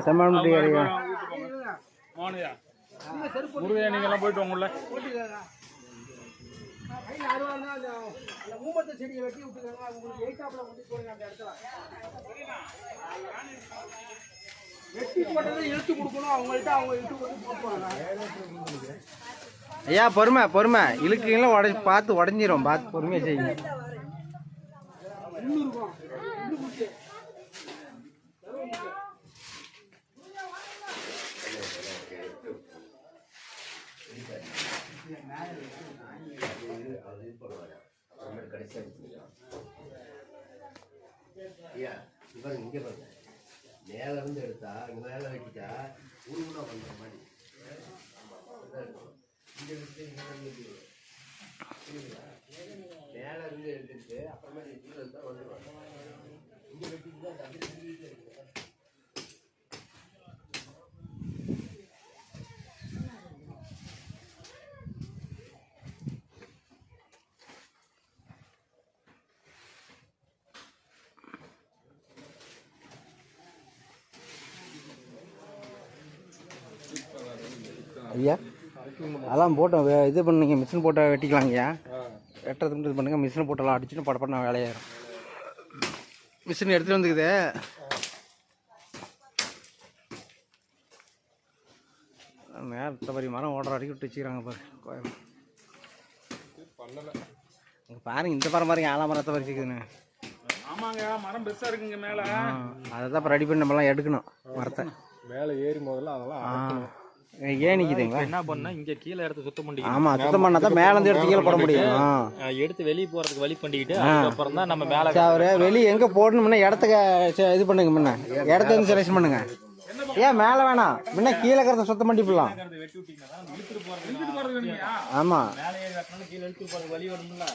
செம்மன் முருகையா நீங்க எல்லாம் போயிட்டு உங்கள ஐயா பொறுமை பொறுமை இழுக்குங்களா பார்த்து உடஞ்சிரும் பார்த்து பொறுமையா செய்யுங்க. இங்க பாருங்க மேல இருந்து எடுத்தா இங்க மேல வெட்டிட்டா உருவனா பண்ற மாதிரி மேல இருந்து எடுத்துட்டு அப்புறமா கீழே இருந்தா வந்துடுவாங்க. இங்க வெட்டிட்டு ஐயா அதான் போட்டோம் இது பண்ணுங்க மிஷின் போட்டால் வெட்டிக்கலாங்கய்யா. வெட்டுறது இது பண்ணுங்க மிஷின் போட்டெல்லாம் அடிச்சுன்னு படப்பட வேலையாயிரும். மிஷின் எடுத்துகிட்டு வந்துக்குது. நேரத்தை மாதிரி மரம் ஓடுற அடிக்கி விட்டு வச்சுக்கிறாங்க பாரு கோயில். பாருங்க இந்த மரம் பாருங்க ஆலா மரத்தை பறிச்சுக்குதுன்னு. ஆமாங்க மரம் பெருசா இருக்குங்க மேல. அதை தான் இப்போ ரெடி பண்ணி நம்மலாம் எடுக்கணும் மரத்தை. மேலே ஏறி முதல்ல அதெல்லாம் ஏன் நிற்கிதுங்களா? என்ன பண்ணா இங்க கீழே எடுத்து சுத்தம் பண்ணிக்கலாம். ஆமா சுத்தம் பண்ணா தான் மேல இருந்து எடுத்து கீழே போட முடியும். எடுத்து வெளியே போறதுக்கு வழி பண்ணிக்கிட்டு அதுக்கப்புறம் தான் நம்ம மேல அவரு வெளியே எங்க போடணும்னா இடத்துக்கு இது பண்ணுங்க. முன்ன இடத்த வந்து செலக்ஷன் பண்ணுங்க. ஏன் மேல வேணாம் முன்ன கீழே இருக்கிறத சுத்தம் பண்ணி போடலாம். ஆமா மேலே ஏறி வெட்டணும் கீழே எடுத்து போறதுக்கு வழி வரும்ல.